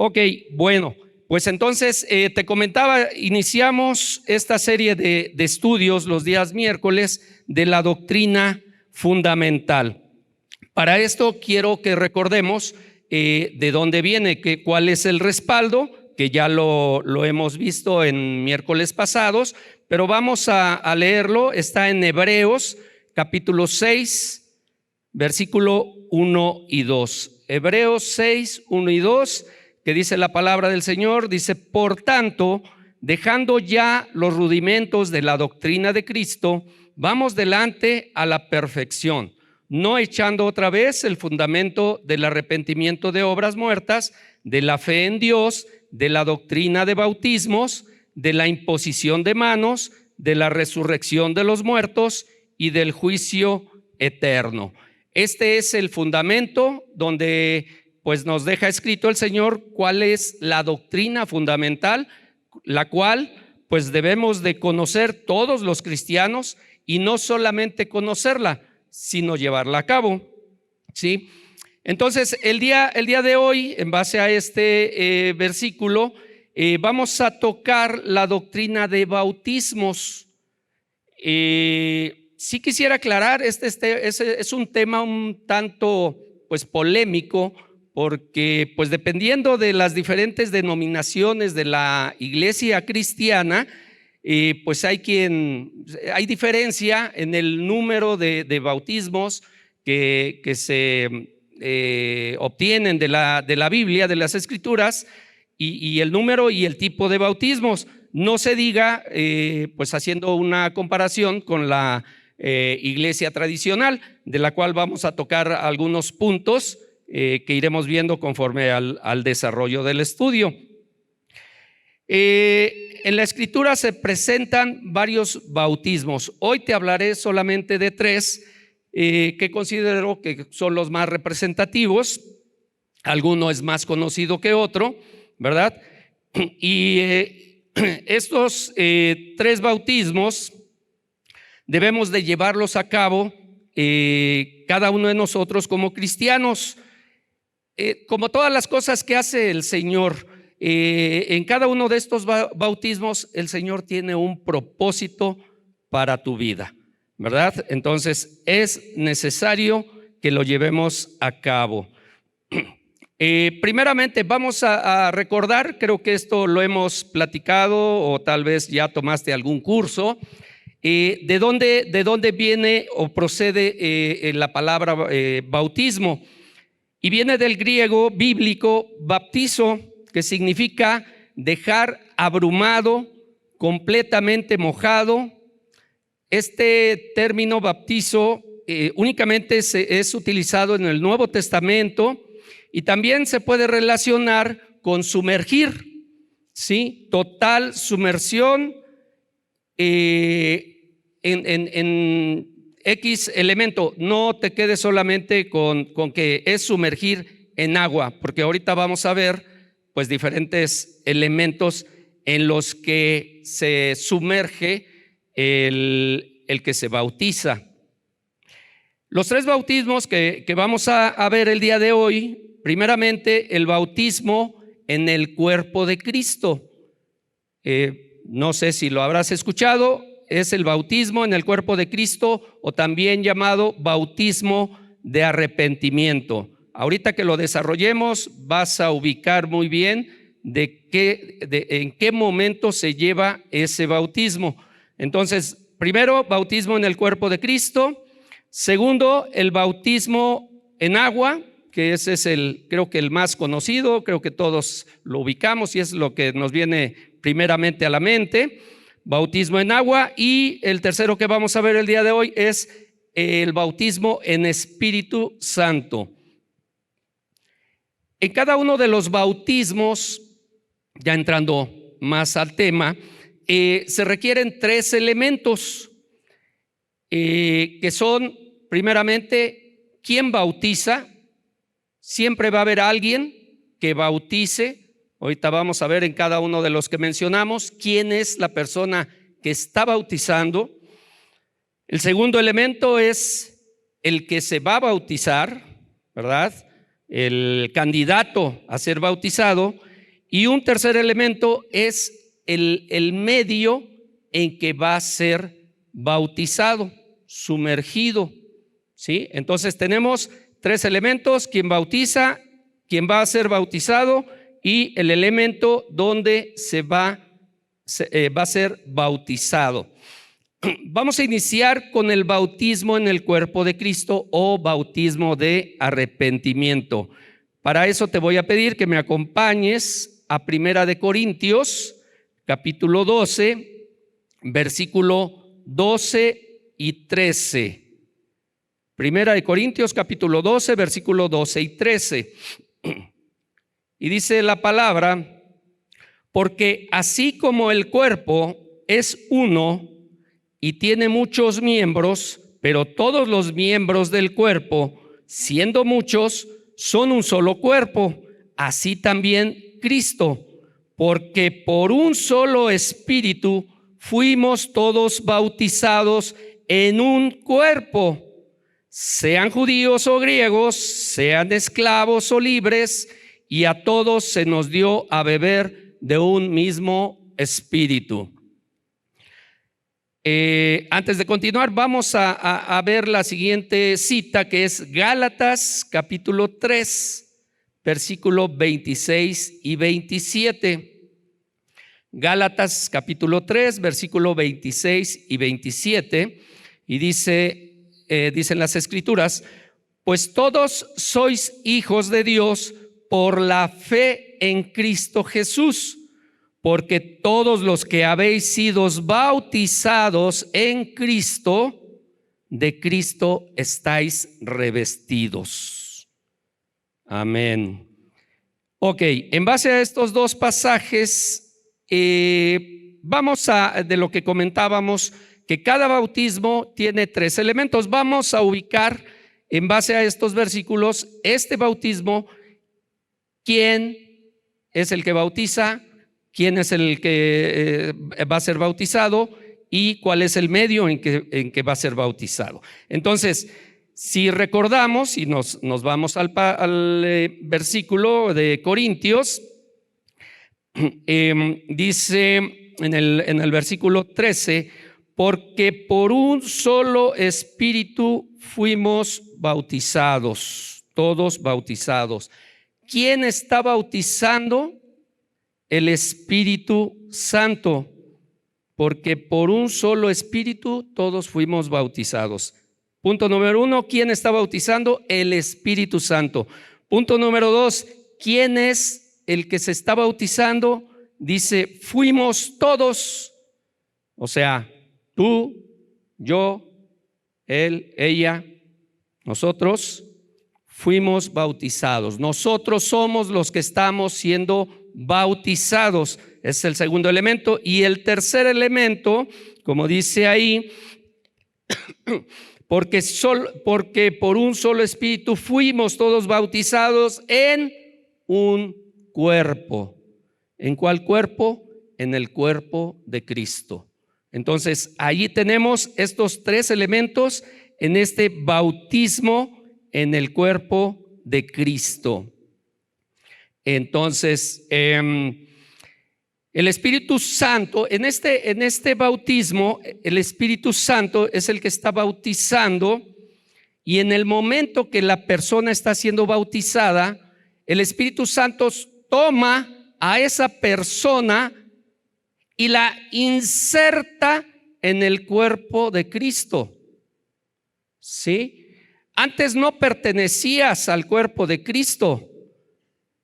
Ok, bueno, pues entonces te comentaba, iniciamos esta serie de estudios los días miércoles de la doctrina fundamental. Para esto quiero que recordemos de dónde viene, cuál es el respaldo, que ya lo hemos visto en miércoles pasados, pero vamos a leerlo. Está en Hebreos capítulo 6, versículo 1 y 2. Hebreos 6, 1 y 2, que dice la palabra del Señor, dice: por tanto, dejando ya los rudimentos de la doctrina de Cristo, vamos delante a la perfección, no echando otra vez el fundamento del arrepentimiento de obras muertas, de la fe en Dios, de la doctrina de bautismos, de la imposición de manos, de la resurrección de los muertos y del juicio eterno. Este es el fundamento donde pues nos deja escrito el Señor cuál es la doctrina fundamental, la cual pues debemos de conocer todos los cristianos, y no solamente conocerla, sino llevarla a cabo, ¿sí? Entonces, el día de hoy, en base a este versículo, vamos a tocar la doctrina de bautismos. Sí quisiera aclarar, es un tema un tanto pues polémico, porque pues dependiendo de las diferentes denominaciones de la iglesia cristiana, pues hay diferencia en el número de bautismos que se obtienen de la Biblia, de las Escrituras, y el número y el tipo de bautismos. No se diga, pues haciendo una comparación con la iglesia tradicional, de la cual vamos a tocar algunos puntos que iremos viendo conforme al desarrollo del estudio. En la Escritura se presentan varios bautismos. Hoy te hablaré solamente de tres que considero que son los más representativos. Alguno es más conocido que otro, ¿verdad? Y estos tres bautismos debemos de llevarlos a cabo cada uno de nosotros como cristianos. Como todas las cosas que hace el Señor, en cada uno de estos bautismos el Señor tiene un propósito para tu vida, ¿verdad? Entonces es necesario que lo llevemos a cabo. Primeramente vamos a recordar, creo que esto lo hemos platicado o tal vez ya tomaste algún curso, de dónde viene o procede la palabra bautismo. Y viene del griego bíblico baptizo, que significa dejar abrumado, completamente mojado. Este término bautizo únicamente es utilizado en el Nuevo Testamento, y también se puede relacionar con sumergir, ¿sí? Total sumersión en X elemento. No te quedes solamente con que es sumergir en agua, porque ahorita vamos a ver pues diferentes elementos en los que se sumerge el que se bautiza. Los tres bautismos que vamos a ver el día de hoy: primeramente, el bautismo en el cuerpo de Cristo. No sé si lo habrás escuchado, es el bautismo en el cuerpo de Cristo, o también llamado bautismo de arrepentimiento. Ahorita que lo desarrollemos vas a ubicar muy bien en qué momento se lleva ese bautismo. Entonces, primero, bautismo en el cuerpo de Cristo. Segundo, el bautismo en agua, que ese es creo que el más conocido, creo que todos lo ubicamos y es lo que nos viene primeramente a la mente. Bautismo en agua. Y el tercero que vamos a ver el día de hoy es el bautismo en Espíritu Santo. En cada uno de los bautismos, ya entrando más al tema, se requieren tres elementos que son, primeramente, ¿quién bautiza? Siempre va a haber alguien que bautice. Ahorita vamos a ver en cada uno de los que mencionamos quién es la persona que está bautizando. El segundo elemento es el que se va a bautizar, ¿verdad? el candidato a ser bautizado. Y un tercer elemento es el medio en que va a ser bautizado, sumergido, ¿sí? Entonces tenemos tres elementos: quien bautiza, quien va a ser bautizado y el elemento donde va a ser bautizado. Vamos a iniciar con el bautismo en el cuerpo de Cristo o bautismo de arrepentimiento. Para eso te voy a pedir que me acompañes a Primera de Corintios, capítulo 12, versículo 12 y 13. Primera de Corintios, capítulo 12, versículo 12 y 13. Y dice la palabra: porque así como el cuerpo es uno y tiene muchos miembros, pero todos los miembros del cuerpo, siendo muchos, son un solo cuerpo, así también Cristo, porque por un solo espíritu fuimos todos bautizados en un cuerpo, sean judíos o griegos, sean esclavos o libres, y a todos se nos dio a beber de un mismo espíritu. Antes de continuar, vamos a ver la siguiente cita, que es Gálatas capítulo 3, versículo 26 y 27. Gálatas capítulo 3, versículo 26 y 27. Y dicen las escrituras: pues todos sois hijos de Dios por la fe en Cristo Jesús, porque todos los que habéis sido bautizados en Cristo, de Cristo estáis revestidos. Amén. Ok, en base a estos dos pasajes, vamos de lo que comentábamos, que cada bautismo tiene tres elementos. Vamos a ubicar en base a estos versículos este bautismo: quién es el que bautiza, quién es el que va a ser bautizado y cuál es el medio en que va a ser bautizado. Entonces, si recordamos y nos vamos al versículo de Corintios, dice en el versículo 13: porque por un solo espíritu fuimos bautizados, todos bautizados. ¿Quién está bautizando? El Espíritu Santo, porque por un solo espíritu todos fuimos bautizados. Punto número 1, ¿quién está bautizando? El Espíritu Santo. Punto número 2, ¿quién es el que se está bautizando? Dice: fuimos todos, o sea, tú, yo, él, ella, nosotros fuimos bautizados. Nosotros somos los que estamos siendo bautizados. Es el segundo elemento. Y el tercer elemento, como dice ahí, porque por un solo espíritu fuimos todos bautizados en un cuerpo. ¿En cuál cuerpo? En el cuerpo de Cristo. Entonces, allí tenemos estos tres elementos en este bautismo en el cuerpo de Cristo. Entonces, el Espíritu Santo, en este bautismo, el Espíritu Santo es el que está bautizando, y en el momento que la persona está siendo bautizada, el Espíritu Santo toma a esa persona y la inserta en el cuerpo de Cristo. ¿Sí? Antes no pertenecías al cuerpo de Cristo.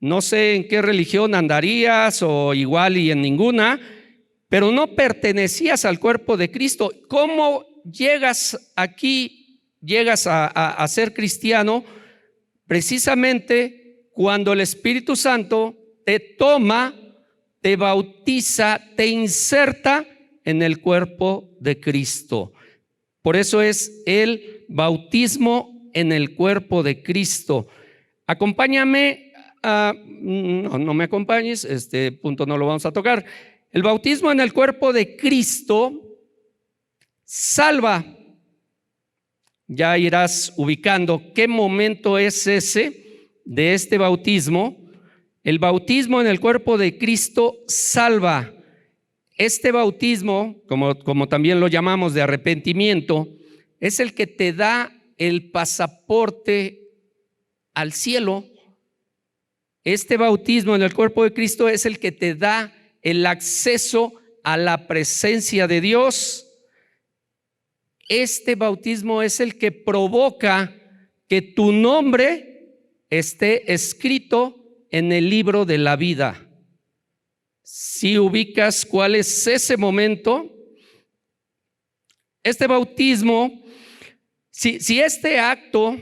No sé en qué religión andarías, o igual y en ninguna, pero no pertenecías al cuerpo de Cristo. ¿Cómo llegas aquí, llegas a ser cristiano? Precisamente cuando el Espíritu Santo te toma, te bautiza, te inserta en el cuerpo de Cristo. Por eso es el bautismo en el cuerpo de Cristo. Acompáñame. No me acompañes, este punto no lo vamos a tocar. El bautismo en el cuerpo de Cristo salva. Ya irás ubicando qué momento es ese de este bautismo, el bautismo en el cuerpo de Cristo salva. Este bautismo, como también lo llamamos de arrepentimiento, es el que te da el pasaporte al cielo. Este bautismo en el cuerpo de Cristo es el que te da el acceso a la presencia de Dios. Este bautismo es el que provoca que tu nombre esté escrito en el libro de la vida. Si ubicas cuál es ese momento, este bautismo, si este acto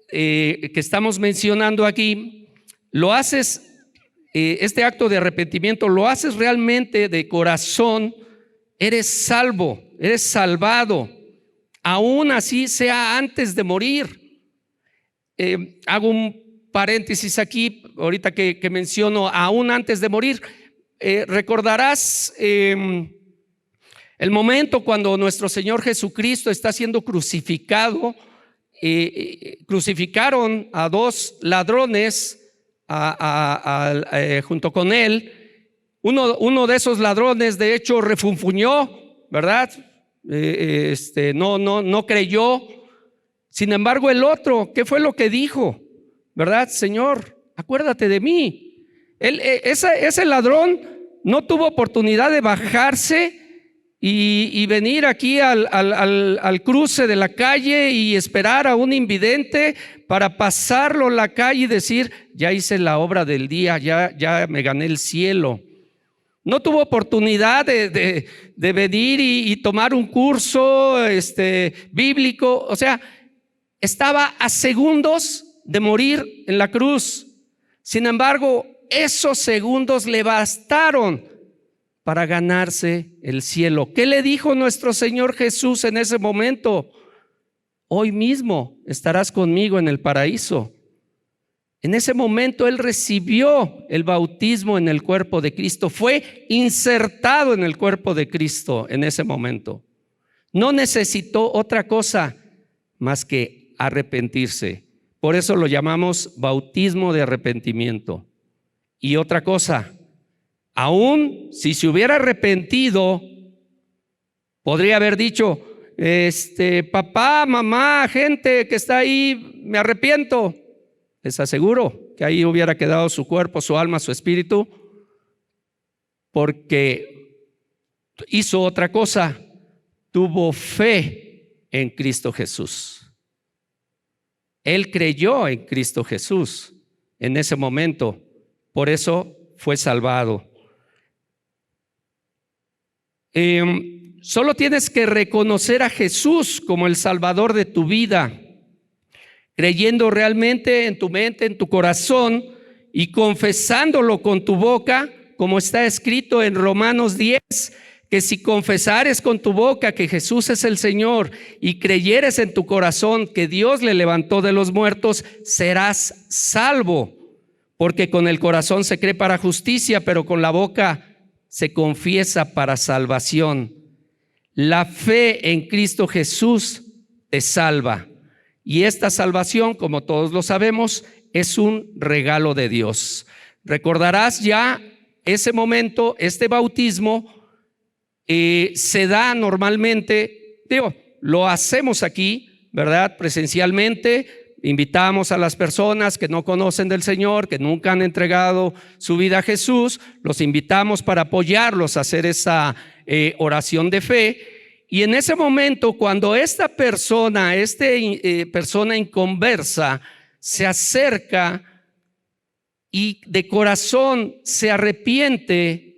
que estamos mencionando aquí, lo haces, este acto de arrepentimiento, lo haces realmente de corazón, eres salvo, eres salvado, aún así sea antes de morir. Hago un paréntesis aquí, ahorita que menciono aún antes de morir. Recordarás el momento cuando nuestro Señor Jesucristo está siendo crucificado. Crucificaron a dos ladrones junto con él. Uno de esos ladrones de hecho refunfuñó, ¿verdad? No creyó. Sin embargo, el otro, ¿qué fue lo que dijo? ¿Verdad? Señor, acuérdate de mí. Ese ladrón no tuvo oportunidad de bajarse y venir aquí al cruce de la calle y esperar a un invidente para pasarlo la calle y decir: ya hice la obra del día, ya me gané el cielo. No tuvo oportunidad de venir y tomar un curso bíblico. O sea, estaba a segundos de morir en la cruz. Sin embargo, esos segundos le bastaron para ganarse el cielo. ¿Qué le dijo nuestro Señor Jesús en ese momento? Hoy mismo estarás conmigo en el paraíso. En ese momento él recibió el bautismo en el cuerpo de Cristo, fue insertado en el cuerpo de Cristo en ese momento. No necesitó otra cosa más que arrepentirse. Por eso lo llamamos bautismo de arrepentimiento. Y otra cosa, aún si se hubiera arrepentido, podría haber dicho: papá, mamá, gente que está ahí, me arrepiento. Les aseguro que ahí hubiera quedado su cuerpo, su alma, su espíritu, porque hizo otra cosa, tuvo fe en Cristo Jesús. Él creyó en Cristo Jesús en ese momento, por eso fue salvado. Solo tienes que reconocer a Jesús como el Salvador de tu vida, creyendo realmente en tu mente, en tu corazón, y confesándolo con tu boca, como está escrito en Romanos 10, que si confesares con tu boca que Jesús es el Señor y creyeres en tu corazón que Dios le levantó de los muertos, serás salvo. Porque con el corazón se cree para justicia, pero con la boca se confiesa para salvación. La fe en Cristo Jesús te salva. Y esta salvación, como todos lo sabemos, es un regalo de Dios. Recordarás ya ese momento, este bautismo se da normalmente, lo hacemos aquí, ¿verdad? Presencialmente. Invitamos a las personas que no conocen del Señor, que nunca han entregado su vida a Jesús, los invitamos para apoyarlos a hacer esa oración de fe. Y en ese momento, cuando esta persona, persona inconversa, se acerca y de corazón se arrepiente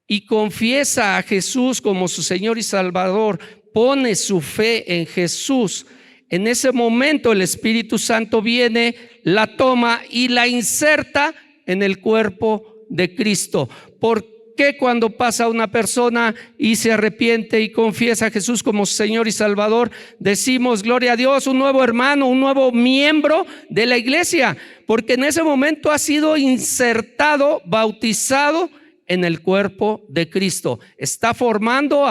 y confiesa a Jesús como su Señor y Salvador, pone su fe en Jesús, en ese momento el Espíritu Santo viene, la toma y la inserta en el cuerpo de Cristo. ¿Por qué cuando pasa una persona y se arrepiente y confiesa a Jesús como Señor y Salvador, decimos gloria a Dios, un nuevo hermano, un nuevo miembro de la iglesia? Porque en ese momento ha sido insertado, bautizado en el cuerpo de Cristo. Está pasando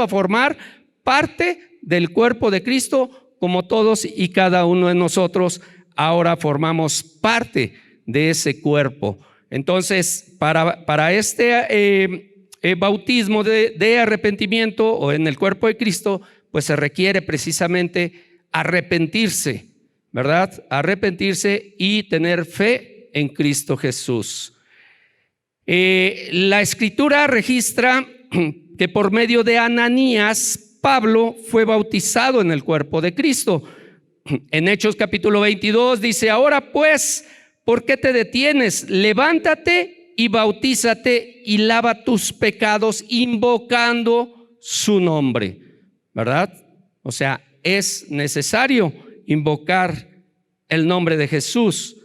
a formar parte del cuerpo de Cristo, como todos y cada uno de nosotros ahora formamos parte de ese cuerpo. Entonces, para este bautismo de arrepentimiento o en el cuerpo de Cristo, pues se requiere precisamente arrepentirse, ¿verdad? Arrepentirse y tener fe en Cristo Jesús. La Escritura registra que por medio de Ananías, Pablo fue bautizado en el cuerpo de Cristo. En Hechos capítulo 22 dice: ahora pues, ¿por qué te detienes? Levántate y bautízate y lava tus pecados invocando su nombre, ¿verdad? O sea, es necesario invocar el nombre de Jesús.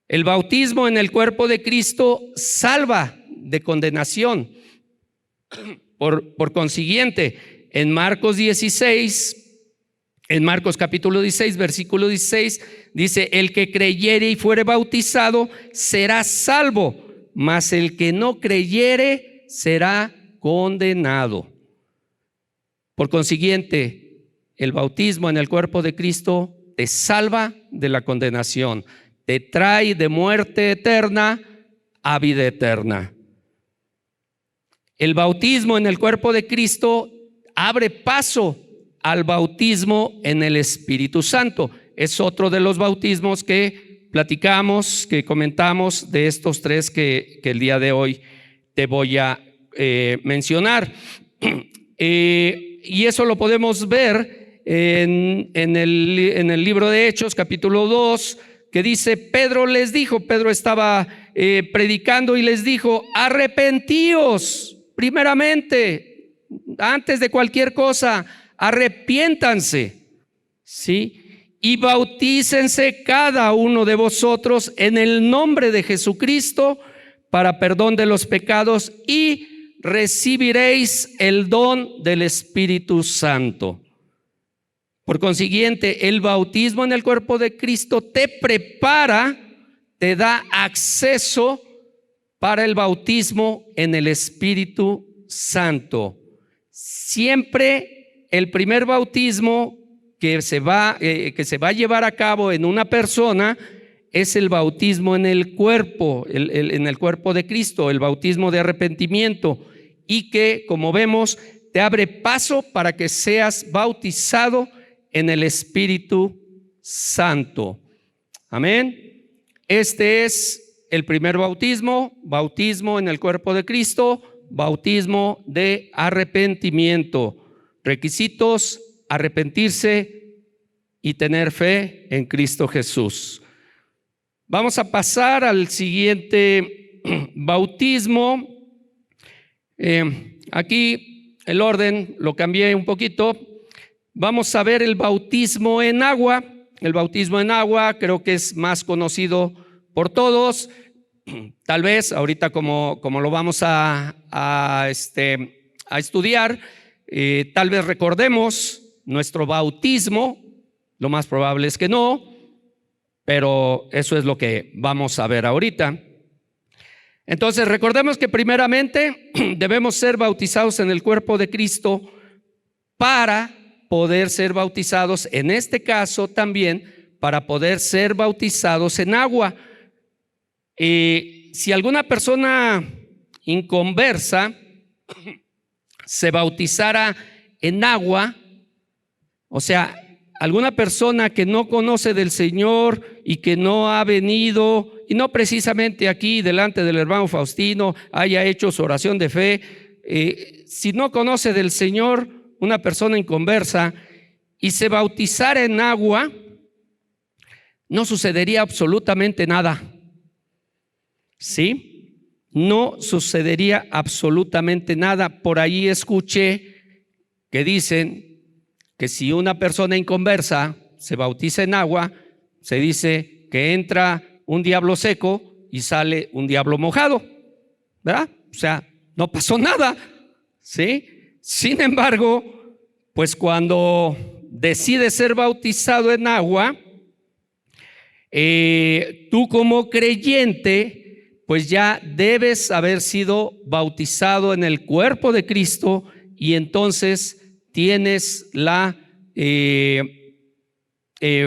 El bautismo en el cuerpo de Cristo salva de condenación. Por consiguiente, en Marcos capítulo 16, versículo 16, dice: el que creyere y fuere bautizado será salvo, mas el que no creyere será condenado. Por consiguiente, el bautismo en el cuerpo de Cristo te salva de la condenación, te trae de muerte eterna a vida eterna. El bautismo en el cuerpo de Cristo abre paso al bautismo en el Espíritu Santo. Es otro de los bautismos que platicamos, que comentamos, de estos tres que el día de hoy te voy a mencionar. Y eso lo podemos ver en el libro de Hechos, capítulo 2, que dice: Pedro estaba predicando y les dijo: arrepentíos primeramente, antes de cualquier cosa, arrepiéntanse, ¿sí? Y bautícense cada uno de vosotros en el nombre de Jesucristo para perdón de los pecados y recibiréis el don del Espíritu Santo. Por consiguiente, el bautismo en el cuerpo de Cristo te prepara, te da acceso para el bautismo en el Espíritu Santo. Siempre el primer bautismo que se va a llevar a cabo en una persona es el bautismo en el cuerpo, en el cuerpo de Cristo, el bautismo de arrepentimiento, y que, como vemos, te abre paso para que seas bautizado en el Espíritu Santo. Amén. Este es el primer bautismo en el cuerpo de Cristo, bautismo de arrepentimiento. Requisitos: arrepentirse y tener fe en Cristo Jesús. Vamos a pasar al siguiente bautismo. Aquí el orden lo cambié un poquito. Vamos a ver el bautismo en agua. El bautismo en agua creo que es más conocido por todos. Tal vez ahorita como lo vamos a estudiar, tal vez recordemos nuestro bautismo. Lo más probable es que no, pero eso es lo que vamos a ver ahorita. Entonces, recordemos que primeramente debemos ser bautizados en el cuerpo de Cristo para poder ser bautizados, en este caso también, para poder ser bautizados en agua. Si alguna persona inconversa se bautizara en agua, o sea, alguna persona que no conoce del Señor y que no ha venido, y no precisamente aquí delante del hermano Faustino haya hecho su oración de fe, si no conoce del Señor, una persona inconversa, y se bautizara en agua, no sucedería absolutamente nada. ¿Sí? No sucedería absolutamente nada. Por ahí escuché que dicen que si una persona inconversa se bautiza en agua, se dice que entra un diablo seco y sale un diablo mojado, ¿verdad? O sea, no pasó nada, ¿sí? Sin embargo, pues cuando decides ser bautizado en agua, tú como creyente, pues ya debes haber sido bautizado en el cuerpo de Cristo, y entonces tienes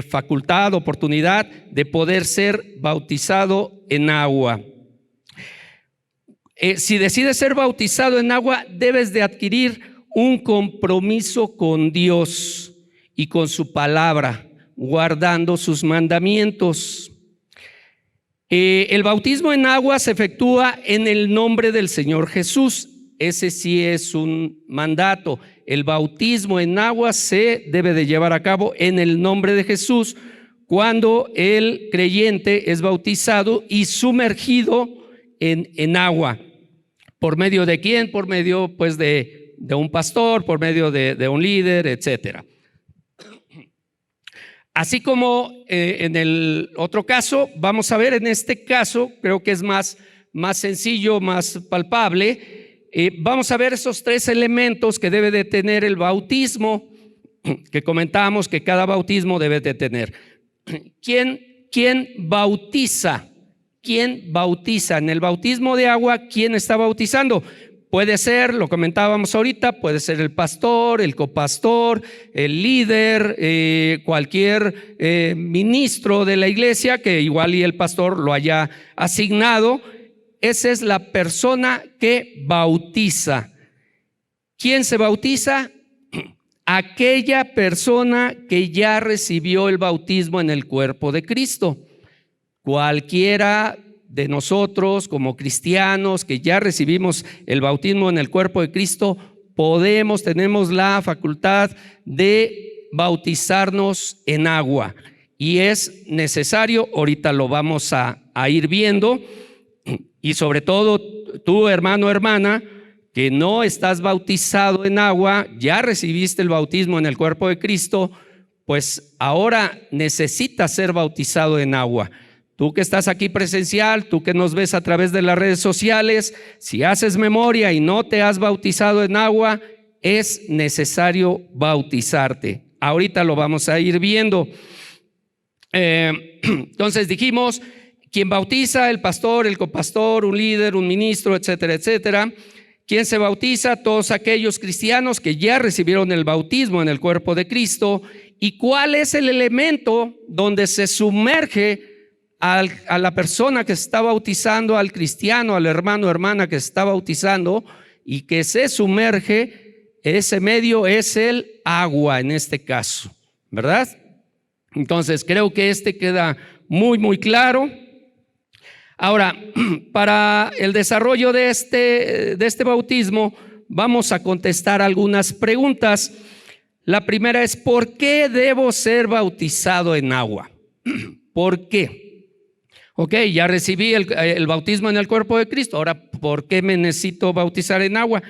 facultad, oportunidad de poder ser bautizado en agua. Si decides ser bautizado en agua, debes de adquirir un compromiso con Dios y con su palabra, guardando sus mandamientos. El bautismo en agua se efectúa en el nombre del Señor Jesús. Ese sí es un mandato. El bautismo en agua se debe de llevar a cabo en el nombre de Jesús cuando el creyente es bautizado y sumergido en agua. ¿Por medio de quién? Por medio pues de un pastor, por medio de un líder, etcétera. Así como en el otro caso, vamos a ver en este caso, creo que es más sencillo, más palpable. Vamos a ver esos tres elementos que debe de tener el bautismo, que comentamos que cada bautismo debe de tener. ¿Quién bautiza? ¿Quién bautiza? En el bautismo de agua, ¿quién está bautizando? Puede ser, lo comentábamos ahorita, puede ser el pastor, el copastor, el líder, cualquier ministro de la iglesia que igual y el pastor lo haya asignado. Esa es la persona que bautiza. ¿Quién se bautiza? Aquella persona que ya recibió el bautismo en el cuerpo de Cristo. Cualquiera de nosotros como cristianos que ya recibimos el bautismo en el cuerpo de Cristo, tenemos la facultad de bautizarnos en agua. Y es necesario, ahorita lo vamos a ir viendo, y sobre todo tú, hermano o hermana, que no estás bautizado en agua, ya recibiste el bautismo en el cuerpo de Cristo, pues ahora necesitas ser bautizado en agua. Tú que estás aquí presencial, tú que nos ves a través de las redes sociales, si haces memoria y no te has bautizado en agua, es necesario bautizarte. Ahorita lo vamos a ir viendo. Entonces dijimos, ¿quién bautiza? El pastor, el copastor, un líder, un ministro, etcétera, etcétera. ¿Quién se bautiza? Todos aquellos cristianos que ya recibieron el bautismo en el cuerpo de Cristo. ¿Y cuál es el elemento donde se sumerge a la persona que se está bautizando, al cristiano, al hermano o hermana que se está bautizando y que se sumerge? Ese medio es el agua en este caso, ¿verdad? Entonces creo que queda muy claro. Ahora, para el desarrollo de este bautismo vamos a contestar algunas preguntas. La primera es, ¿por qué debo ser bautizado en agua? ¿Por qué? Ok, ya recibí el bautismo en el cuerpo de Cristo. Ahora, ¿por qué me necesito bautizar en agua?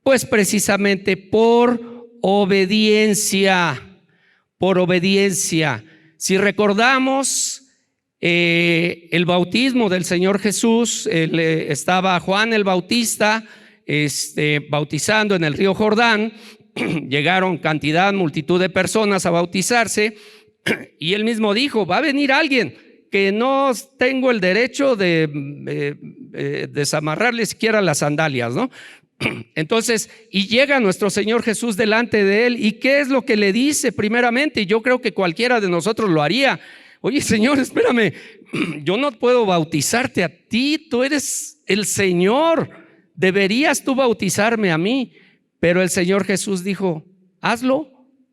Pues precisamente por obediencia. Por obediencia. Si recordamos el bautismo del Señor Jesús, estaba Juan el Bautista bautizando en el río Jordán. Llegaron multitud de personas a bautizarse y él mismo dijo, va a venir alguien que no tengo el derecho de desamarrarle siquiera las sandalias, ¿no? Entonces, y llega nuestro Señor Jesús delante de él, ¿y qué es lo que le dice primeramente? Y yo creo que cualquiera de nosotros lo haría. Oye, Señor, espérame, yo no puedo bautizarte a ti, tú eres el Señor, deberías tú bautizarme a mí. Pero el Señor Jesús dijo, hazlo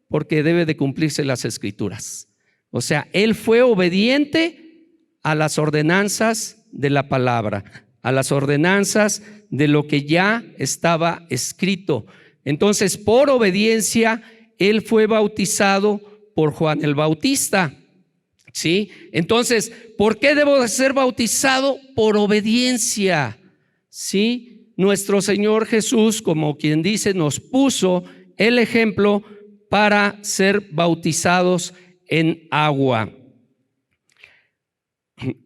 porque debe de cumplirse las Escrituras. O sea, él fue obediente a las ordenanzas de la palabra, a las ordenanzas de lo que ya estaba escrito. Entonces, por obediencia, él fue bautizado por Juan el Bautista. ¿Sí? Entonces, ¿por qué debo ser bautizado? Por obediencia. ¿Sí? Nuestro Señor Jesús, como quien dice, nos puso el ejemplo para ser bautizados en agua.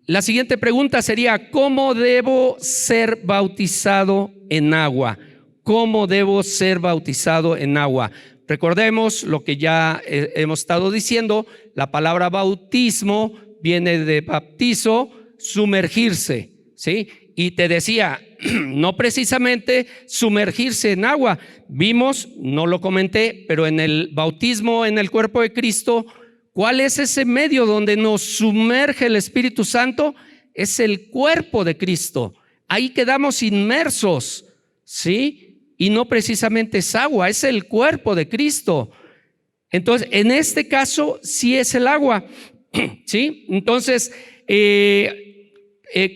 La siguiente pregunta sería, ¿cómo debo ser bautizado en agua? ¿Cómo debo ser bautizado en agua? Recordemos lo que ya hemos estado diciendo, la palabra bautismo viene de baptizo, sumergirse, ¿sí? Y te decía, no precisamente sumergirse en agua. Vimos, no lo comenté, pero en el bautismo en el cuerpo de Cristo, ¿Cuál es ese medio donde nos sumerge el Espíritu Santo? Es el cuerpo de Cristo. Ahí quedamos inmersos, ¿sí? Y no precisamente es agua, es el cuerpo de Cristo. Entonces, en este caso, sí es el agua, ¿sí? Entonces,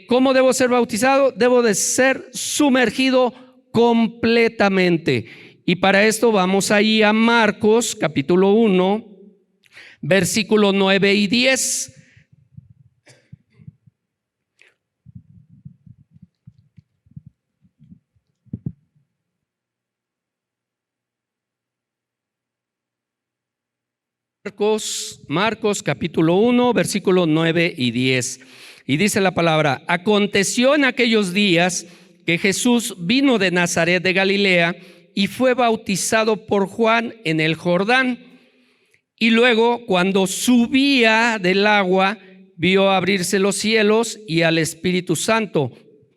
¿cómo debo ser bautizado? Debo de ser sumergido completamente. Y para esto vamos ahí a Marcos, capítulo 1, versículos 9 y 10. Marcos capítulo 1, versículos 9 y 10. Y dice la palabra: aconteció en aquellos días que Jesús vino de Nazaret de Galilea y fue bautizado por Juan en el Jordán. Y luego, cuando subía del agua, vio abrirse los cielos y al Espíritu Santo,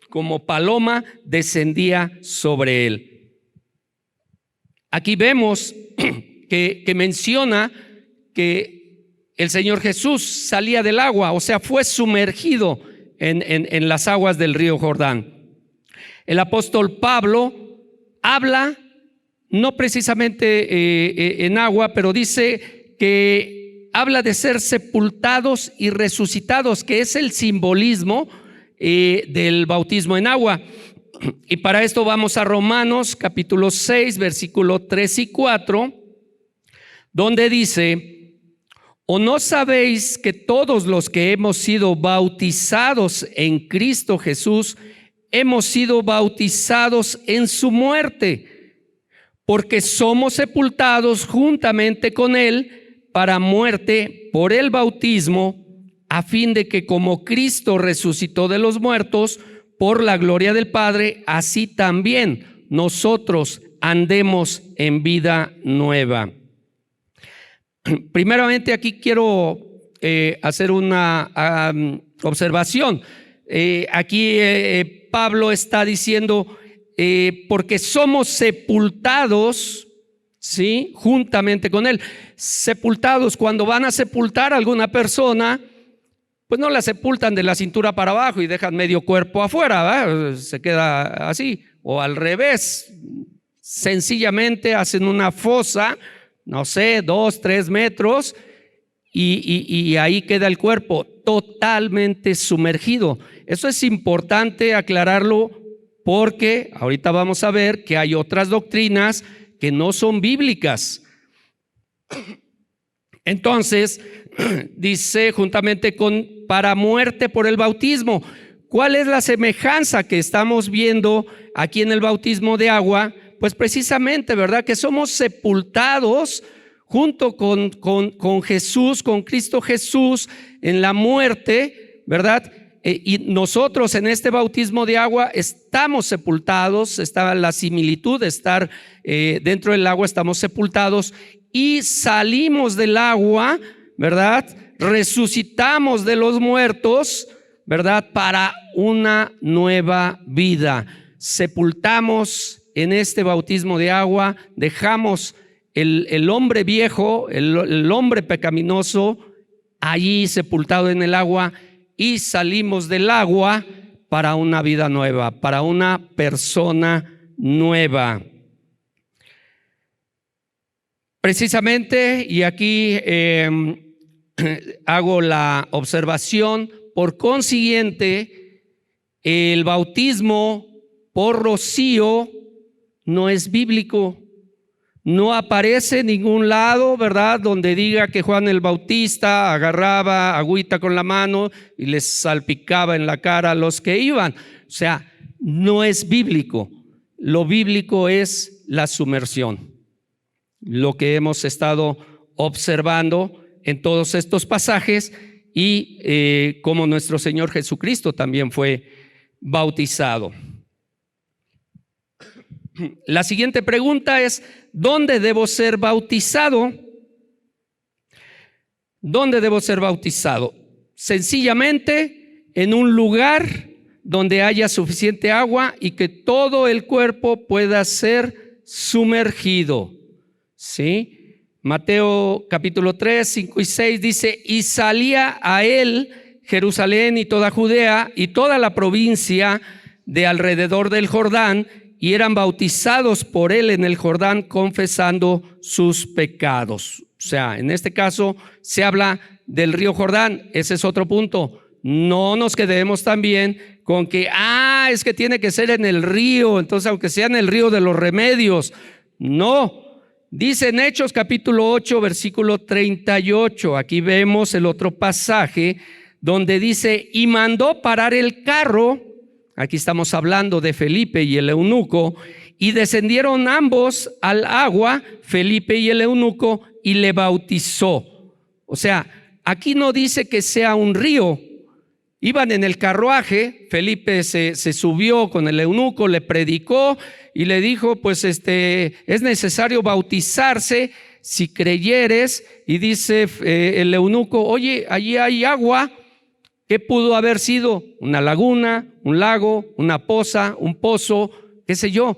como paloma, descendía sobre él. Aquí vemos que menciona que el Señor Jesús salía del agua, o sea, fue sumergido en las aguas del río Jordán. El apóstol Pablo habla, no precisamente en agua, pero dice que habla de ser sepultados y resucitados, que es el simbolismo del bautismo en agua. Y para esto vamos a Romanos capítulo 6, versículos 3 y 4, donde dice: ¿o no sabéis que todos los que hemos sido bautizados en Cristo Jesús hemos sido bautizados en su muerte? Porque somos sepultados juntamente con Él para muerte por el bautismo, a fin de que como Cristo resucitó de los muertos por la gloria del Padre, así también nosotros andemos en vida nueva. Primeramente, aquí quiero hacer una observación. Aquí Pablo está diciendo, porque somos sepultados, ¿sí?, juntamente con Él. Sepultados, cuando van a sepultar a alguna persona, pues no la sepultan de la cintura para abajo y dejan medio cuerpo afuera, ¿verdad? Se queda así. O al revés, sencillamente hacen una fosa, no sé, 2, 3 metros, y ahí queda el cuerpo totalmente sumergido. Eso es importante aclararlo, porque ahorita vamos a ver que hay otras doctrinas que no son bíblicas. Entonces, dice juntamente con para muerte por el bautismo. ¿Cuál es la semejanza que estamos viendo aquí en el bautismo de agua? Pues precisamente, ¿verdad?, que somos sepultados junto con Jesús, con Cristo Jesús en la muerte, ¿verdad? Y nosotros en este bautismo de agua estamos sepultados, está la similitud de estar dentro del agua, estamos sepultados y salimos del agua, ¿verdad? Resucitamos de los muertos, ¿verdad?, para una nueva vida. Sepultamos en este bautismo de agua, dejamos el hombre viejo, el hombre pecaminoso, allí sepultado en el agua, y salimos del agua para una vida nueva, para una persona nueva. Precisamente, y aquí hago la observación, por consiguiente, el bautismo por rocío no es bíblico. No aparece en ningún lado, ¿verdad?, donde diga que Juan el Bautista agarraba agüita con la mano y les salpicaba en la cara a los que iban. O sea, no es bíblico. Lo bíblico es la sumersión, lo que hemos estado observando en todos estos pasajes, y como nuestro Señor Jesucristo también fue bautizado. La siguiente pregunta es: ¿dónde debo ser bautizado? ¿Dónde debo ser bautizado? Sencillamente en un lugar donde haya suficiente agua y que todo el cuerpo pueda ser sumergido, ¿sí? Mateo capítulo 3, 5 y 6 dice: y salía a él Jerusalén y toda Judea y toda la provincia de alrededor del Jordán, y eran bautizados por él en el Jordán, confesando sus pecados. O sea, en este caso se habla del río Jordán. Ese es otro punto. No nos quedemos también con que, es que tiene que ser en el río, entonces aunque sea en el río de los remedios. No. Dice en Hechos capítulo 8, versículo 38, aquí vemos el otro pasaje donde dice: y mandó parar el carro, aquí estamos hablando de Felipe y el eunuco, y descendieron ambos al agua, Felipe y el eunuco, y le bautizó. O sea, aquí no dice que sea un río. Iban en el carruaje, Felipe se subió con el eunuco, le predicó y le dijo: pues es necesario bautizarse si creyeres. Y dice el eunuco: oye, allí hay agua. ¿Qué pudo haber sido? Una laguna, un lago, una poza, un pozo, qué sé yo,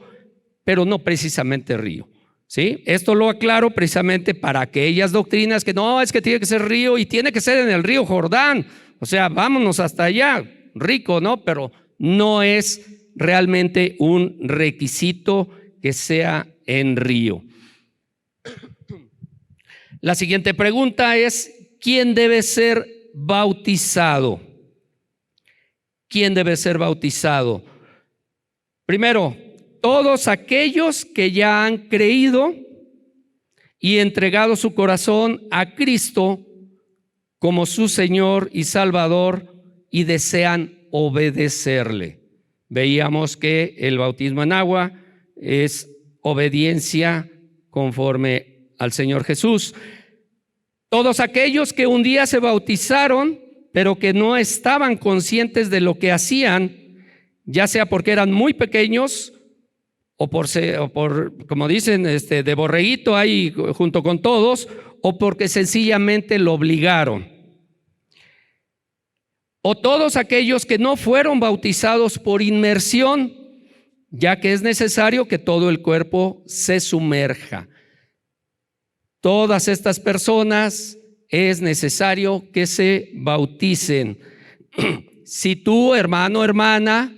pero no precisamente río. ¿Sí? Esto lo aclaro precisamente para aquellas doctrinas que no, es que tiene que ser río y tiene que ser en el río Jordán. O sea, vámonos hasta allá, rico, ¿no? Pero no es realmente un requisito que sea en río. La siguiente pregunta es: ¿quién debe ser bautizado? ¿Quién debe ser bautizado? Primero, todos aquellos que ya han creído y entregado su corazón a Cristo como su Señor y Salvador y desean obedecerle. Veíamos que el bautismo en agua es obediencia conforme al Señor Jesús. Todos aquellos que un día se bautizaron, pero que no estaban conscientes de lo que hacían, ya sea porque eran muy pequeños o por como dicen, de borreguito ahí junto con todos, o porque sencillamente lo obligaron. O todos aquellos que no fueron bautizados por inmersión, ya que es necesario que todo el cuerpo se sumerja. Todas estas personas es necesario que se bauticen. Si tú, hermano o hermana,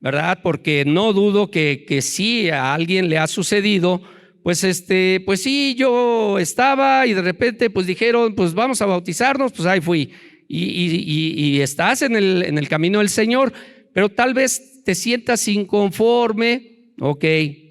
¿verdad? Porque no dudo que sí a alguien le ha sucedido, pues sí, yo estaba y de repente pues dijeron: pues vamos a bautizarnos, pues ahí fui. Y estás en el camino del Señor, pero tal vez te sientas inconforme. Ok,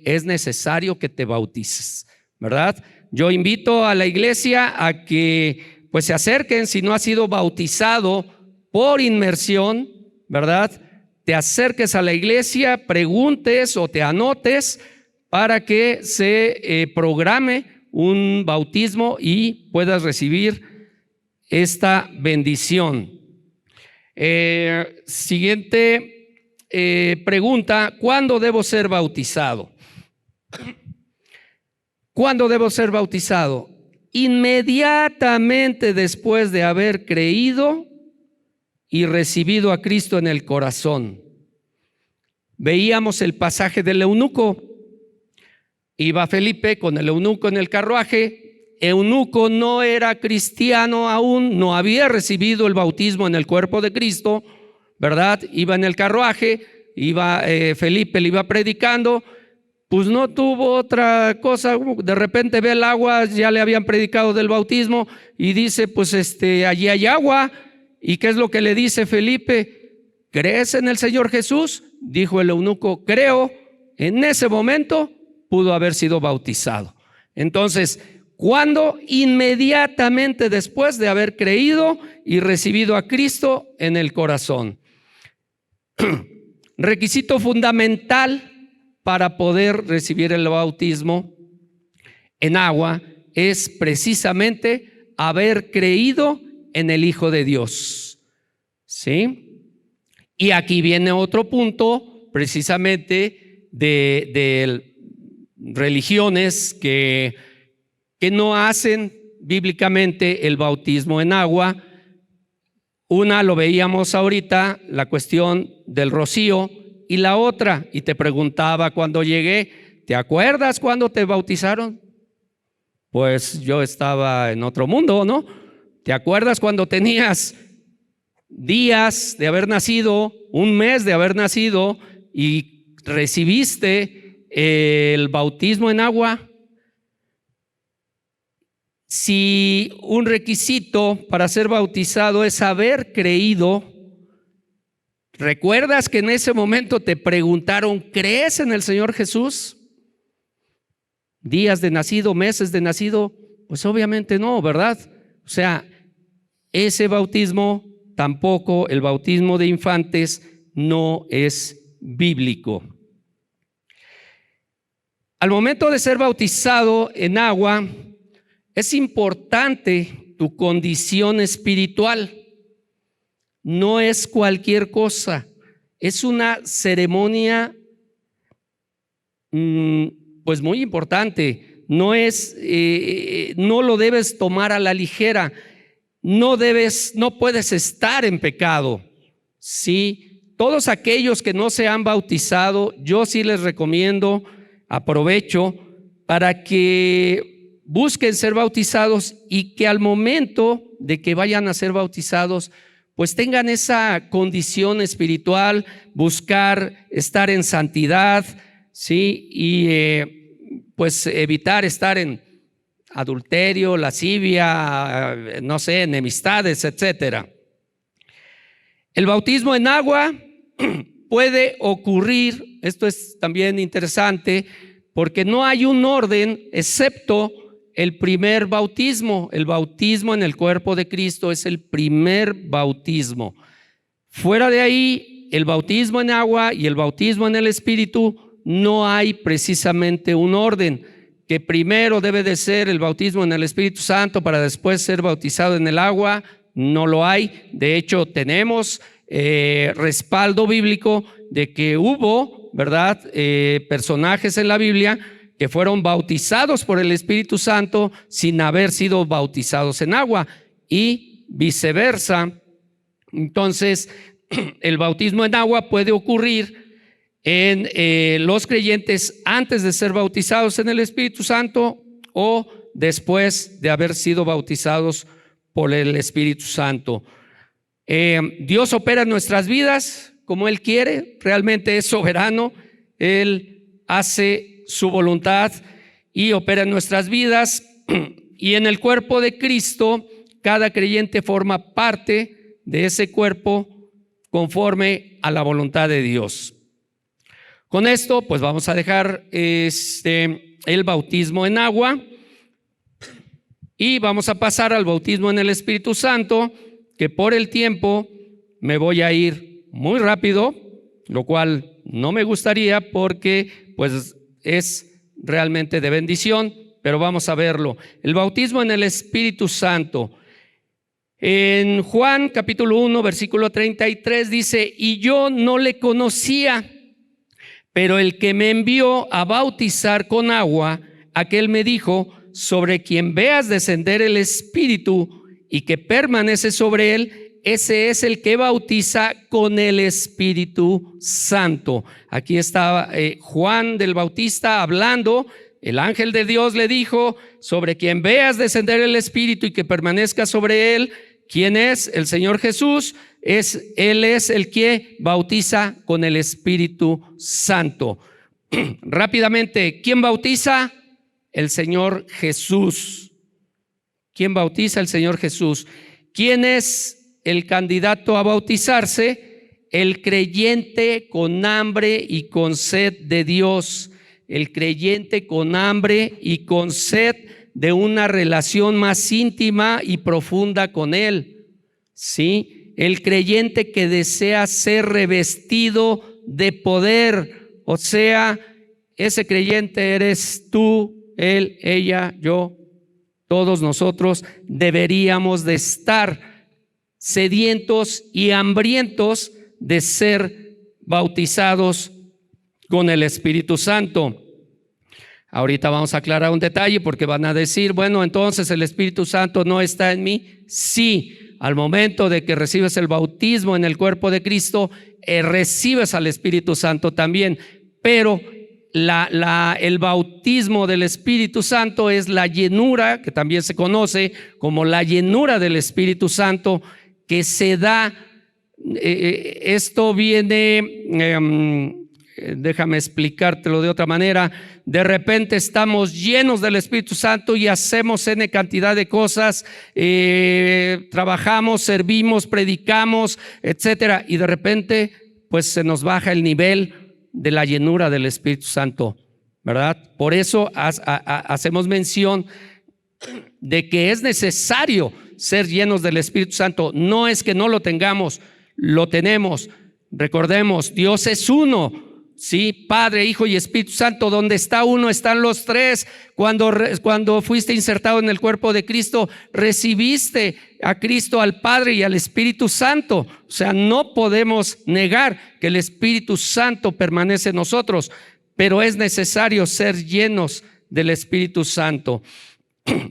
es necesario que te bautices, ¿verdad? Yo invito a la iglesia a que pues se acerquen. Si no has sido bautizado por inmersión, ¿verdad?, te acerques a la iglesia, preguntes o te anotes para que se programe un bautismo y puedas recibir esta bendición. Siguiente pregunta: ¿cuándo debo ser bautizado? ¿Cuándo debo ser bautizado? Inmediatamente después de haber creído y recibido a Cristo en el corazón. Veíamos el pasaje del eunuco. Iba Felipe con el eunuco en el carruaje. Eunuco no era cristiano aún, no había recibido el bautismo en el cuerpo de Cristo, ¿verdad? Iba en el carruaje, Felipe le iba predicando, pues no tuvo otra cosa. De repente ve el agua, ya le habían predicado del bautismo y dice: pues allí hay agua. ¿Y qué es lo que le dice Felipe? ¿Crees en el Señor Jesús? Dijo el eunuco: creo. En ese momento pudo haber sido bautizado. Entonces, ¿cuándo? Inmediatamente después de haber creído y recibido a Cristo en el corazón. Requisito fundamental para poder recibir el bautismo en agua es precisamente haber creído en el Hijo de Dios. ¿Sí? Y aquí viene otro punto precisamente de religiones que no hacen bíblicamente el bautismo en agua. Una, lo veíamos ahorita, la cuestión del rocío, y la otra, y te preguntaba cuando llegué: ¿te acuerdas cuando te bautizaron? pues yo estaba en otro mundo, ¿no? ¿Te acuerdas cuando tenías días de haber nacido, un mes de haber nacido y recibiste el bautismo en agua? Si un requisito para ser bautizado es haber creído, ¿recuerdas que en ese momento te preguntaron, ¿crees en el Señor Jesús? ¿Días de nacido, meses de nacido? Pues obviamente no, ¿verdad? O sea, ese bautismo tampoco, el bautismo de infantes, no es bíblico. Al momento de ser bautizado en agua, es importante tu condición espiritual. No es cualquier cosa, es una ceremonia pues muy importante. No lo debes tomar a la ligera. No puedes estar en pecado. Sí, todos aquellos que no se han bautizado, yo sí les recomiendo, aprovecho para que busquen ser bautizados y que al momento de que vayan a ser bautizados, pues tengan esa condición espiritual, buscar estar en santidad, ¿sí? Y pues evitar estar en adulterio, lascivia, no sé, enemistades, etcétera. El bautismo en agua puede ocurrir, esto es también interesante, porque no hay un orden excepto el primer bautismo. El bautismo en el cuerpo de Cristo es el primer bautismo. Fuera de ahí, el bautismo en agua y el bautismo en el Espíritu, no hay precisamente un orden, que primero debe de ser el bautismo en el Espíritu Santo para después ser bautizado en el agua. No lo hay. De hecho, tenemos respaldo bíblico de que hubo, ¿verdad?, personajes en la Biblia que fueron bautizados por el Espíritu Santo sin haber sido bautizados en agua y viceversa. Entonces, el bautismo en agua puede ocurrir en los creyentes antes de ser bautizados en el Espíritu Santo o después de haber sido bautizados por el Espíritu Santo. Dios opera en nuestras vidas como Él quiere, realmente es soberano. Él hace su voluntad y opera en nuestras vidas, y en el cuerpo de Cristo cada creyente forma parte de ese cuerpo conforme a la voluntad de Dios. Con esto pues vamos a dejar el bautismo en agua y vamos a pasar al bautismo en el Espíritu Santo, que por el tiempo me voy a ir muy rápido, lo cual no me gustaría porque pues es realmente de bendición, pero vamos a verlo. El bautismo en el Espíritu Santo. En Juan capítulo 1 versículo 33 dice: y yo no le conocía, pero el que me envió a bautizar con agua, aquel me dijo: sobre quien veas descender el Espíritu y que permanece sobre él, ese es el que bautiza con el Espíritu Santo. Aquí está Juan del Bautista hablando. El ángel de Dios le dijo: sobre quien veas descender el Espíritu y que permanezca sobre él. ¿Quién es? El Señor Jesús. Él es el que bautiza con el Espíritu Santo. Rápidamente, ¿quién bautiza? El Señor Jesús. ¿Quién bautiza? El Señor Jesús. ¿Quién es el candidato a bautizarse? El creyente con hambre y con sed de Dios. El creyente con hambre y con sed de una relación más íntima y profunda con Él. ¿Sí? El creyente que desea ser revestido de poder. O sea, ese creyente eres tú, él, ella, yo. Todos nosotros deberíamos de estar sedientos y hambrientos de ser bautizados con el Espíritu Santo. Ahorita vamos a aclarar un detalle porque van a decir: bueno, entonces el Espíritu Santo no está en mí. Sí, al momento de que recibes el bautismo en el cuerpo de Cristo, recibes al Espíritu Santo también, pero el bautismo del Espíritu Santo es la llenura, que también se conoce como la llenura del Espíritu Santo, que se da. Esto viene, déjame explicártelo de otra manera. De repente estamos llenos del Espíritu Santo y hacemos N cantidad de cosas, trabajamos, servimos, predicamos, etcétera, y de repente pues se nos baja el nivel de la llenura del Espíritu Santo, ¿verdad? Por eso hacemos mención de que es necesario ser llenos del Espíritu Santo. No es que no lo tengamos, lo tenemos. Recordemos, Dios es uno, ¿sí? Padre, Hijo y Espíritu Santo. Donde está uno están los tres. Cuando fuiste insertado en el cuerpo de Cristo, recibiste a Cristo, al Padre y al Espíritu Santo. O sea, no podemos negar que el Espíritu Santo permanece en nosotros, pero es necesario ser llenos del Espíritu Santo.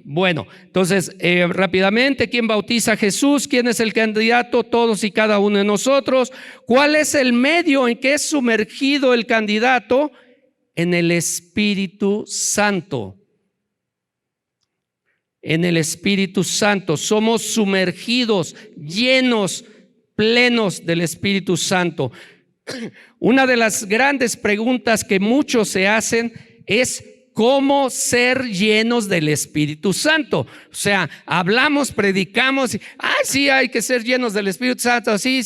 Bueno, entonces rápidamente, ¿quién bautiza a Jesús? ¿Quién es el candidato? Todos y cada uno de nosotros. ¿Cuál es el medio en que es sumergido el candidato? En el Espíritu Santo. En el Espíritu Santo somos sumergidos, llenos, plenos del Espíritu Santo. Una de las grandes preguntas que muchos se hacen es: ¿cómo ser llenos del Espíritu Santo? O sea, hablamos, predicamos, sí, hay que ser llenos del Espíritu Santo, sí.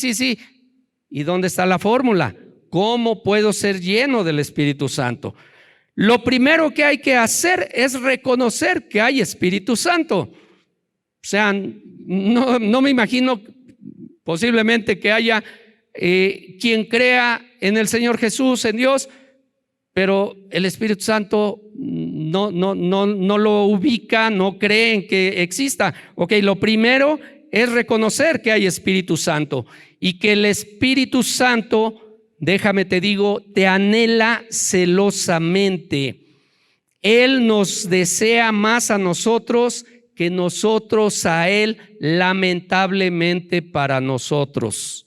¿Y dónde está la fórmula? ¿Cómo puedo ser lleno del Espíritu Santo? Lo primero que hay que hacer es reconocer que hay Espíritu Santo. O sea, no me imagino posiblemente que haya quien crea en el Señor Jesús, en Dios, pero el Espíritu Santo no lo ubica, no cree en que exista. Ok, lo primero es reconocer que hay Espíritu Santo y que el Espíritu Santo, déjame te digo, te anhela celosamente. Él nos desea más a nosotros que nosotros a Él, lamentablemente para nosotros.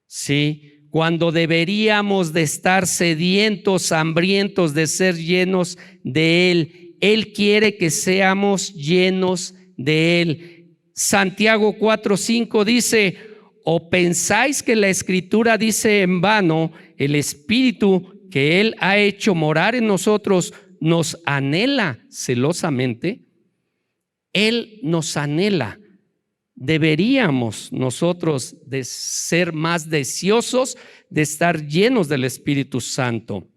Sí. Cuando deberíamos de estar sedientos, hambrientos de ser llenos de Él. Él quiere que seamos llenos de Él. Santiago 4:5 dice: ¿o pensáis que la Escritura dice en vano, el Espíritu que Él ha hecho morar en nosotros nos anhela celosamente? Él nos anhela. Deberíamos nosotros de ser más deseosos de estar llenos del Espíritu Santo.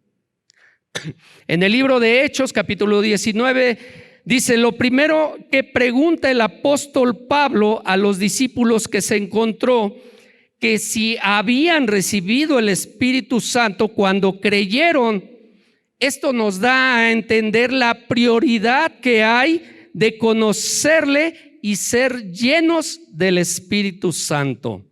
En el libro de Hechos, capítulo 19, dice: lo primero que pregunta el apóstol Pablo a los discípulos que se encontró, que si habían recibido el Espíritu Santo cuando creyeron. Esto nos da a entender la prioridad que hay de conocerle y ser llenos del Espíritu Santo.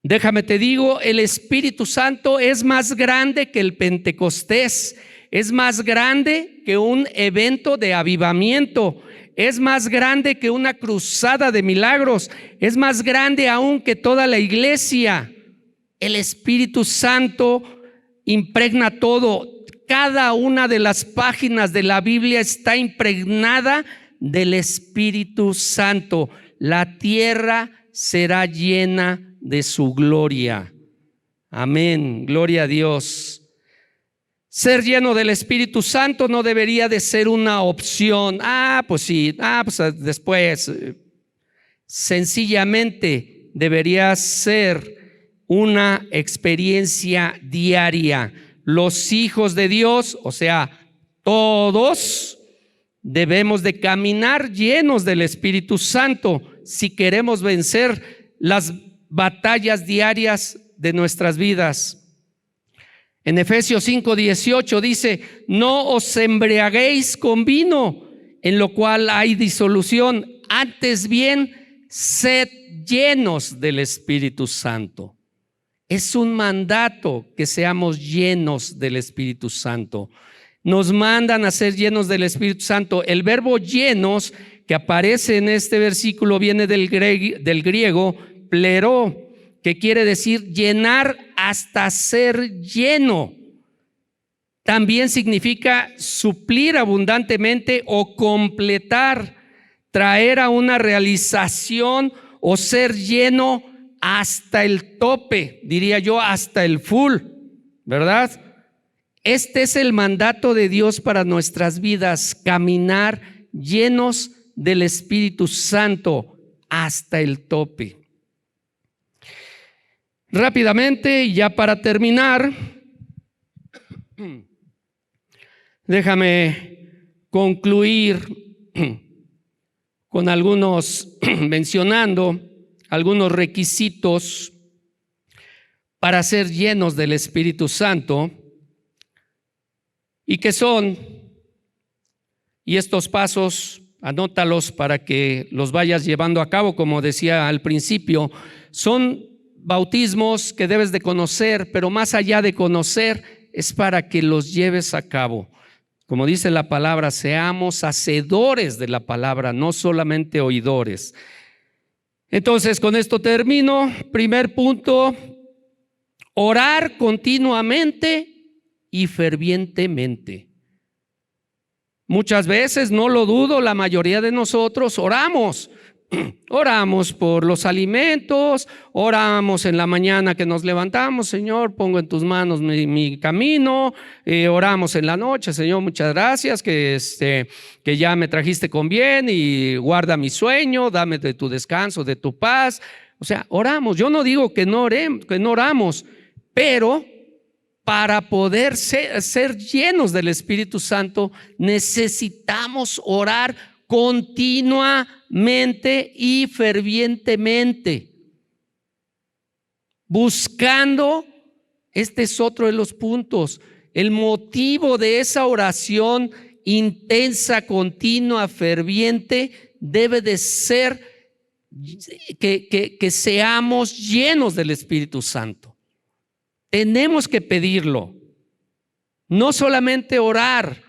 Déjame te digo, el Espíritu Santo es más grande que el Pentecostés, es más grande que un evento de avivamiento, es más grande que una cruzada de milagros, es más grande aún que toda la iglesia. El Espíritu Santo impregna todo. Cada una de las páginas de la Biblia está impregnada del Espíritu Santo. La tierra será llena de su gloria. Amén, gloria a Dios. Ser lleno del Espíritu Santo no debería de ser una opción. Pues sí, pues después. Sencillamente debería ser una experiencia diaria. Los hijos de Dios, o sea, todos debemos de caminar llenos del Espíritu Santo si queremos vencer las batallas diarias de nuestras vidas. En Efesios 5:18 dice: no os embriaguéis con vino, en lo cual hay disolución, antes bien sed llenos del Espíritu Santo. Es un mandato que seamos llenos del Espíritu Santo. Nos mandan a ser llenos del Espíritu Santo. El verbo llenos que aparece en este versículo viene del griego pleró, que quiere decir llenar hasta ser lleno. también significa suplir abundantemente o completar, traer a una realización o ser lleno hasta el tope, diría yo, hasta el full, ¿verdad? Este es el mandato de Dios para nuestras vidas, caminar llenos del Espíritu Santo hasta el tope. Rápidamente, ya para terminar, déjame concluir con mencionando algunos requisitos para ser llenos del Espíritu Santo. ¿Y qué son? Y estos pasos, anótalos para que los vayas llevando a cabo, como decía al principio. Son bautismos que debes de conocer, pero más allá de conocer, es para que los lleves a cabo. Como dice la palabra, seamos hacedores de la palabra, no solamente oidores. Entonces, con esto termino. Primer punto, orar continuamente y fervientemente. Muchas veces, no lo dudo, la mayoría de nosotros oramos. Oramos por los alimentos, oramos en la mañana que nos levantamos, Señor, pongo en tus manos mi camino, oramos en la noche, Señor, muchas gracias que ya me trajiste con bien y guarda mi sueño, dame de tu descanso, de tu paz. O sea, oramos. Yo no digo que no oramos, pero para poder ser llenos del Espíritu Santo necesitamos orar continuamente y fervientemente, buscando. Este es otro de los puntos. El motivo de esa oración intensa, continua, ferviente, debe de ser que seamos llenos del Espíritu Santo. Tenemos que pedirlo, no solamente orar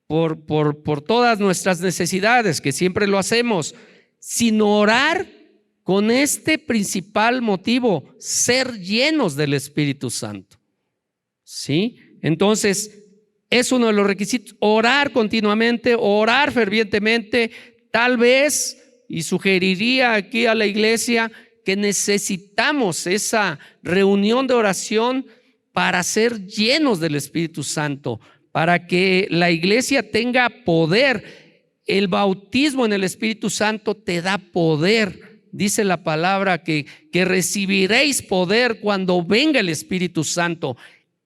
por todas nuestras necesidades, que siempre lo hacemos, sino orar con este principal motivo, ser llenos del Espíritu Santo. ¿Sí? Entonces, es uno de los requisitos, orar continuamente, orar fervientemente. Tal vez, y sugeriría aquí a la iglesia, que necesitamos esa reunión de oración para ser llenos del Espíritu Santo, para que la iglesia tenga poder. El bautismo en el Espíritu Santo te da poder. Dice la palabra que recibiréis poder cuando venga el Espíritu Santo.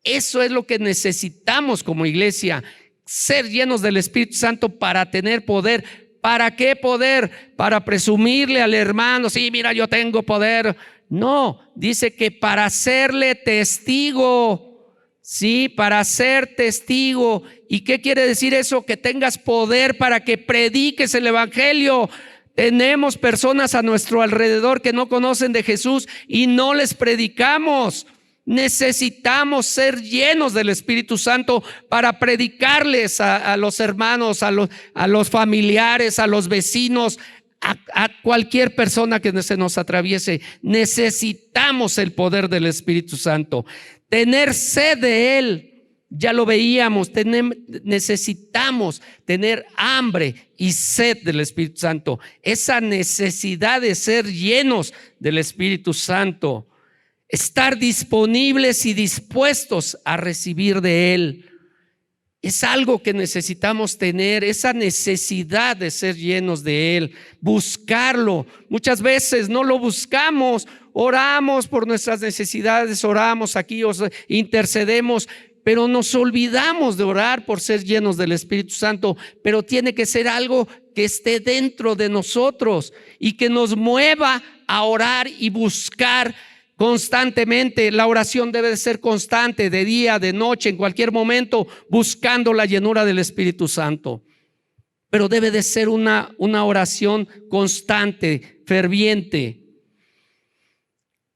Eso es lo que necesitamos como iglesia, ser llenos del Espíritu Santo para tener poder. ¿Para qué poder? Para presumirle al hermano, sí, mira, yo tengo poder. No, dice que para hacerle testigo, sí, para ser testigo. ¿Y qué quiere decir eso? Que tengas poder para que prediques el evangelio. Tenemos personas a nuestro alrededor que no conocen de Jesús y no les predicamos. Necesitamos ser llenos del Espíritu Santo para predicarles a los hermanos, a los familiares, a los vecinos, a cualquier persona que se nos atraviese. Necesitamos el poder del Espíritu Santo. Tener sed de Él, ya lo veíamos, necesitamos tener hambre y sed del Espíritu Santo. Esa necesidad de ser llenos del Espíritu Santo. Estar disponibles y dispuestos a recibir de Él. Es algo que necesitamos tener, esa necesidad de ser llenos de Él, buscarlo. Muchas veces no lo buscamos, oramos por nuestras necesidades, oramos aquí, intercedemos, pero nos olvidamos de orar por ser llenos del Espíritu Santo. Pero tiene que ser algo que esté dentro de nosotros y que nos mueva a orar y buscar constantemente. La oración debe de ser constante, de día, de noche, en cualquier momento, buscando la llenura del Espíritu Santo. Pero debe de ser una oración constante, ferviente.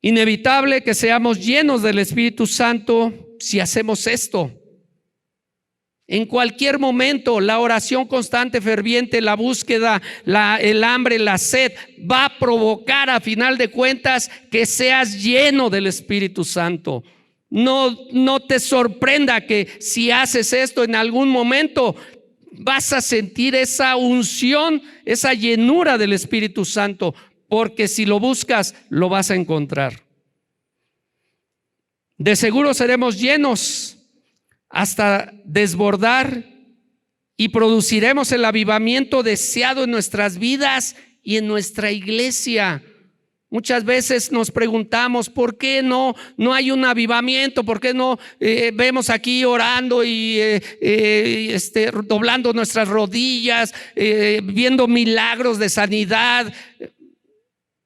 Inevitable que seamos llenos del Espíritu Santo si hacemos esto. En cualquier momento, la oración constante, ferviente, la búsqueda, el hambre, la sed, va a provocar a final de cuentas que seas lleno del Espíritu Santo. No te sorprenda que si haces esto en algún momento vas a sentir esa unción, esa llenura del Espíritu Santo, porque si lo buscas, lo vas a encontrar. De seguro seremos llenos hasta desbordar y produciremos el avivamiento deseado en nuestras vidas y en nuestra iglesia. Muchas veces nos preguntamos ¿por qué no hay un avivamiento? ¿Por qué no vemos aquí orando y doblando nuestras rodillas, viendo milagros de sanidad?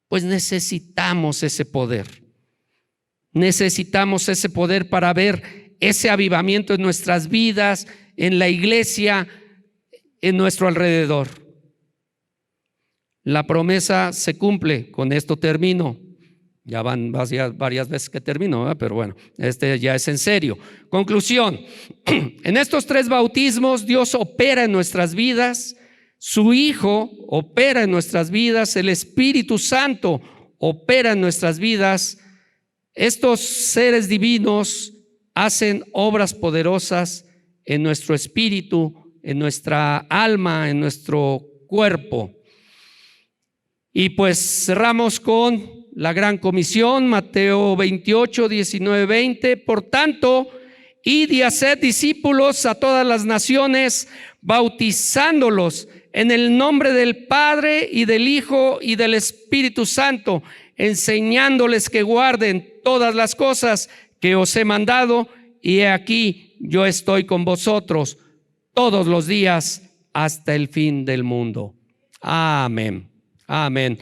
Pues necesitamos ese poder. Necesitamos ese poder para ver ese avivamiento en nuestras vidas, en la iglesia, en nuestro alrededor. La promesa se cumple. Con esto termino. Ya van varias veces que termino, ¿verdad? Pero bueno, ya es en serio. Conclusión. En estos 3 bautismos Dios opera en nuestras vidas, su Hijo opera en nuestras vidas, el Espíritu Santo opera en nuestras vidas. Estos seres divinos hacen obras poderosas en nuestro espíritu, en nuestra alma, en nuestro cuerpo. Y pues cerramos con la gran comisión, Mateo 28, 19, 20. Por tanto, id y haced discípulos a todas las naciones, bautizándolos en el nombre del Padre y del Hijo y del Espíritu Santo, enseñándoles que guarden todas las cosas que os he mandado, y he aquí yo estoy con vosotros todos los días hasta el fin del mundo. Amén. Amén.